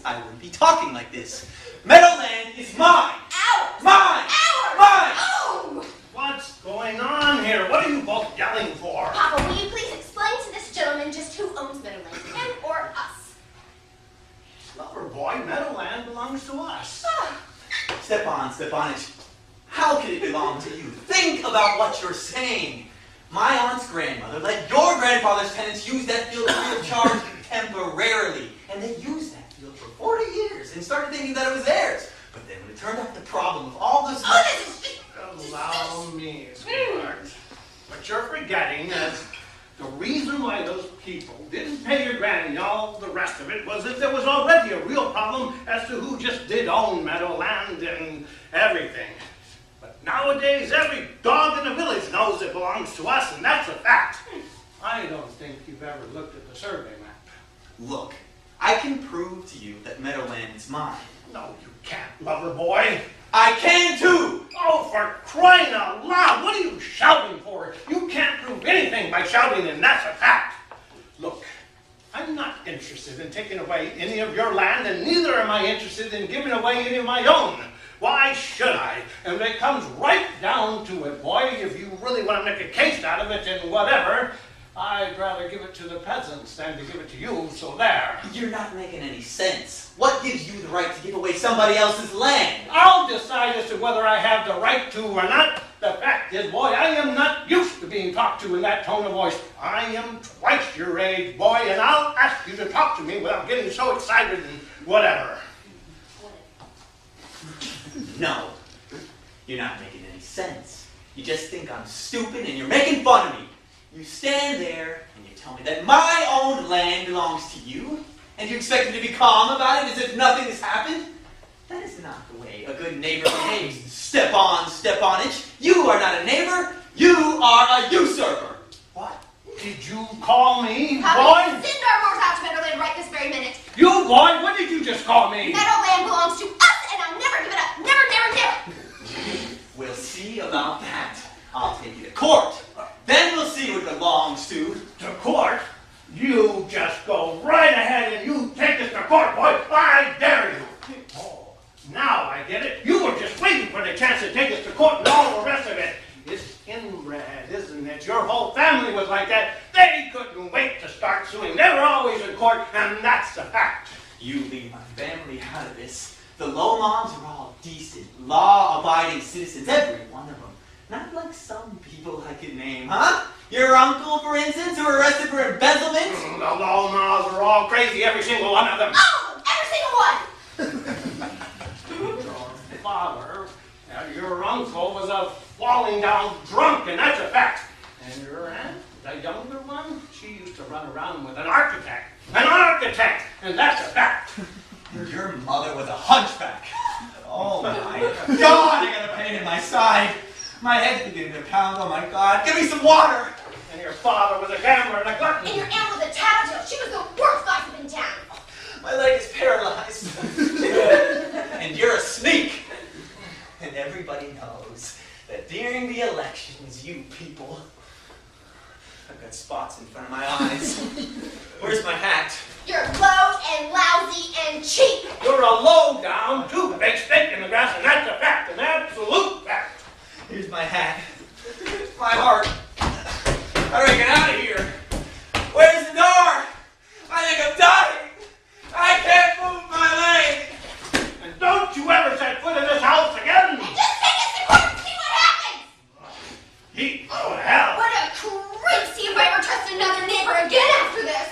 I wouldn't be talking like this. Meadowland is mine! Ours! Mine! Ours! Mine! Oh! What's going on here? What are you both yelling for? Papa, will you please explain to this gentleman just who owns Meadowland, him or us? Lover boy, Meadowland belongs to us. Stepan Stepanovich, how can it belong to you? Think about what you're saying. My aunt's grandmother let your grandfather's tenants use that field free of charge temporarily. And they used that field for 40 years and started thinking that it was theirs. But then when it turned out the problem of all this... Allow me, sweetheart. What you're forgetting is the reason why those people didn't pay your granny and all the rest of it was that there was already a real problem as to who just did own Meadowland and everything. But nowadays, every dog in the village knows it belongs to us, and that's a fact. I don't think you've ever looked at the survey map. Look, I can prove to you that Meadowland is mine. No, you can't, lover boy. I can too! Oh, for crying out loud, what are you shouting for? You can't prove anything by shouting, and that's a fact. Look, I'm not interested in taking away any of your land, and neither am I interested in giving away any of my own. Why should I? And when it comes right down to it, boy, if you really want to make a case out of it and whatever, I'd rather give it to the peasants than to give it to you, so there. You're not making any sense. What gives you the right to give away somebody else's land? I'll decide as to whether I have the right to or not. The fact is, boy, I am not used to being talked to in that tone of voice. I am twice your age, boy, and I'll ask you to talk to me without getting so excited and whatever. No, you're not making any sense. You just think I'm stupid and you're making fun of me. You stand there and you tell me that my own land belongs to you, and you expect me to be calm about it as if nothing has happened? That is not the way a good neighbor behaves, Stepan Stepanovich. You are not a neighbor, you are a usurper. What? Did you call me, Papa, boy? send our moors out to Meadowland right this very minute. You, boy, what did you just call me? Meadowland belongs to us, and I'll never give it up. Never, never, never. We'll see about that. I'll take you to court. Then we'll see what it belongs to. To court? You just go right ahead and you take this to court, boy. I dare you. Oh, now I get it. You were just waiting for the chance to take us to court and all the rest of it. It's inbred, isn't it? Your whole family was like that. They couldn't wait to start suing. They were always in court, and that's the fact. You leave my family out of this. The Lomons are all decent, law-abiding citizens, every one of them. Not like some people I could name, huh? Your uncle, for instance, who were arrested for embezzlement? The Lomons are all crazy, every single one of them. Oh, every single one. Your father, your uncle, was a falling down drunk, and that's a fact. And your aunt, the younger one, she used to run around with an architect. An architect, and that's a fact. Your mother was a hunchback. Oh my God, I got a pain in my side. My head's beginning to pound, oh my God. Give me some water. And your father was a gambler and a glutton. And your aunt was a tattletale. She was the worst gossip in town. My leg is paralyzed. And you're a sneak. And everybody knows that during the elections, you people... I've got spots in front of my eyes. Where's my hat? You're low and lousy and cheap. You're a low-down, two-big stake in the grass, and that's a fact, an absolute fact. Here's my hat. My heart. How do I get out of here? Where's the door? I think I'm dying. I can't move my leg. And don't you ever set foot in this house again. And just take us to court and see what happens. He, oh hell. What a creep. See if I ever trust another neighbor again after this.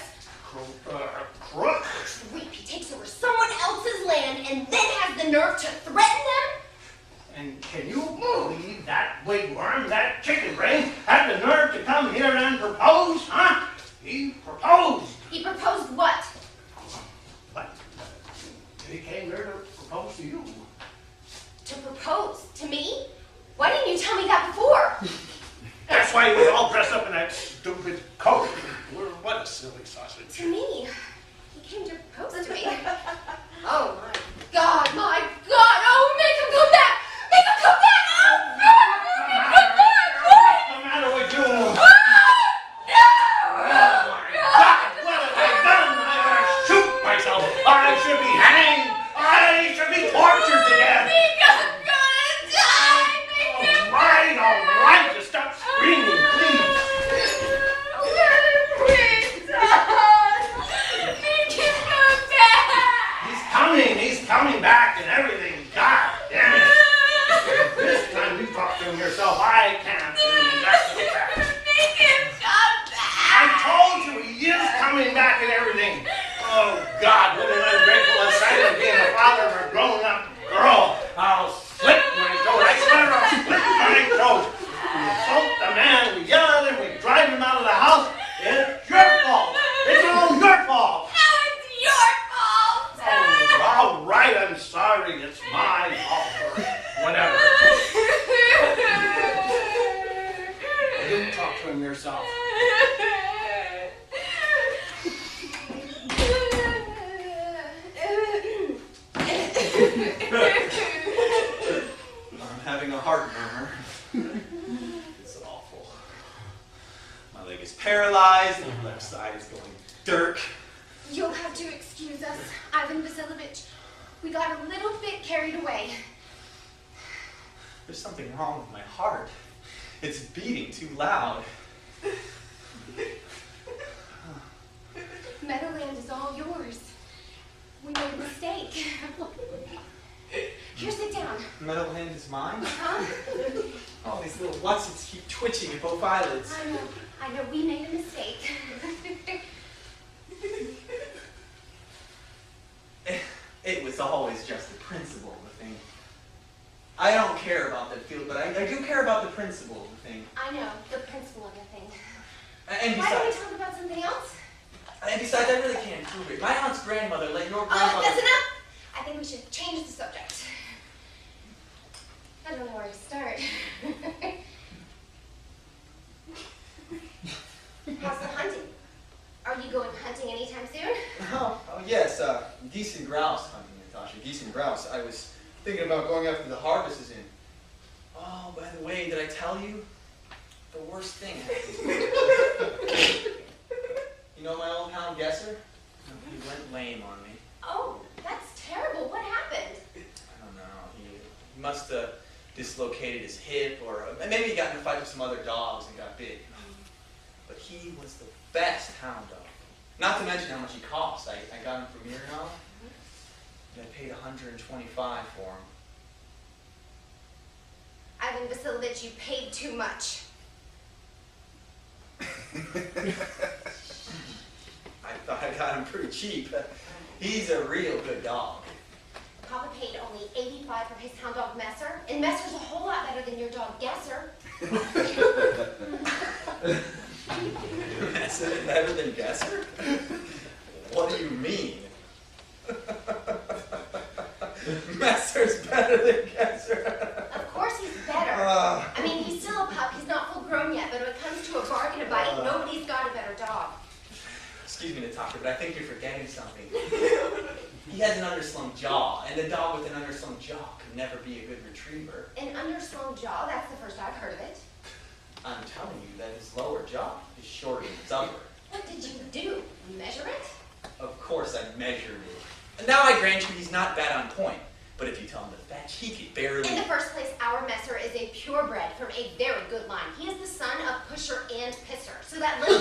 Crook. Creep. He takes over someone else's land and then has the nerve to threaten them? And can you believe that wigworm, that chicken brain, had the nerve to come here and propose, huh? He proposed. He proposed what? But he came here to propose to you. To propose? To me? Why didn't you tell me that before? That's why he was all dressed up in that stupid coat. What a silly sausage. To me. He came to propose to me. Oh my God, my God. Oh, make him come back. Make him come back. What's the matter with you? No! Oh my God, what have I done? I ought to shoot myself. I should be hanged. It's my offer. Whatever. You talk to him yourself. I'm having a heart murmur. It's awful. My leg is paralyzed, and the left side is going dirk. You'll have to excuse us, Ivan Vasilovich. We got a little bit carried away. There's something wrong with my heart. It's beating too loud. Meadowland is all yours. We made a mistake. Here, sit down. Meadowland is mine? Huh? All these little wussets keep twitching at both eyelids. I know, we made a mistake. It was always just the principle of the thing. I don't care about the field, but I do care about the principle of the thing. I know, the principle of the thing. And Why don't we besides, talk about something else? I really can't prove it. My aunt's grandmother let your Oh, grandmother... that's enough! I think we should change the subject. I don't know where to start. How's the hunting? Are you going hunting anytime soon? Oh yes, geese and grouse hunting, Natasha. Geese and grouse. I was thinking about going after the harvest is in. Oh, by the way, did I tell you? The worst thing happened. You know my old hound Gesser? He went lame on me. Oh, that's terrible. What happened? I don't know. He must have dislocated his hip, or maybe he got in a fight with some other dogs and got bit. But he was the best hound dog. Not to mention how much he cost. I got him from Mironov, and I paid $125 for him. Ivan Vasilovich, you paid too much. I thought I got him pretty cheap. He's a real good dog. Papa paid only $85 for his hound dog Messer, and Messer's a whole lot better than your dog Gesser. Messer better than Gesser? What do you mean? Messer's better than Gesser. Of course he's better. I mean, he's still a pup. He's not full grown yet, but when it comes to a bargain, a bite, nobody's got a better dog. Excuse me, Natasha, but I think you're forgetting something. He has an underslung jaw, and a dog with an underslung jaw could never be a good retriever. An underslung jaw, that's the first I've heard of it. I'm telling you that his lower jaw is shorter than his upper. What did you do? Measure it? Of course I measured it. And now I grant you he's not bad on point. But if you tell him to fetch, he could barely... In the first place, our Messer is a purebred from a very good line. He is the son of Pusher and Pisser. So that little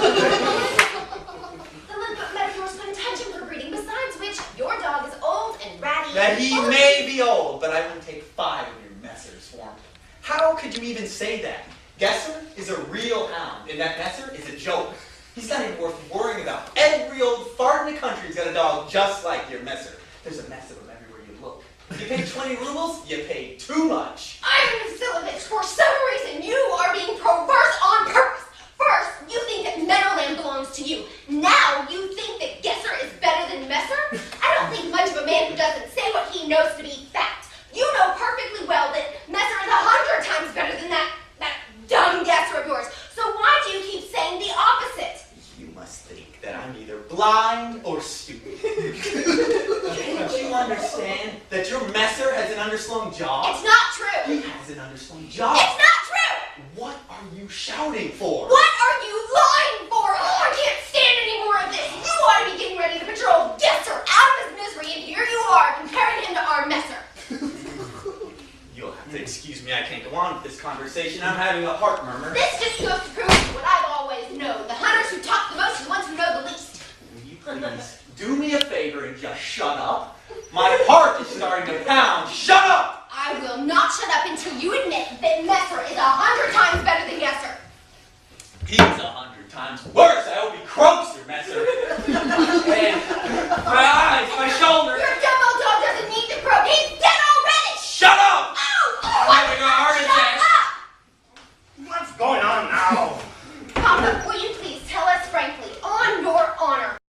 metaphors put intention for breeding, besides which your dog is old and ratty. That he may be old, but I wouldn't take 5 of your Messers for him. How could you even say that? Gesser is a real hound, and that Messer is a joke. He's not even worth worrying about. Every old fart in the country's got a dog just like your Messer. There's a mess of them everywhere you look. You pay 20 rubles, you pay too much. Ivan Vasilovich, for some reason you are being perverse on purpose. First, you think that Meadowland belongs to you. Now you think that Gesser is better than Messer? I don't think much of a man who doesn't say what he knows to be fact. You know perfectly well that Messer is 100 times better than that dumb Gesser of yours. So why do you keep saying the opposite? You must think that I'm either blind or stupid. Can't you understand that your Messer has an underslung jaw? It's not true. He has an underslung jaw. It's not true. What are you shouting for? What are you lying for? Oh, I can't stand any more of this. You ought to be getting ready to patrol Gesser out of his misery, and here you are comparing him to our Messer. You'll have to excuse me, I can't go on with this conversation. I'm having a heart murmur. This just goes to prove what I've always known. The hunters who talk the most are the ones who know the least. Will you please do me a favor and just shut up? My heart is starting to pound. Shut up! I will not shut up until you admit that Messer is 100 times better than Gesser. He's 100 times worse. I hope he croaks your Messer. And my eyes, my shoulders. You're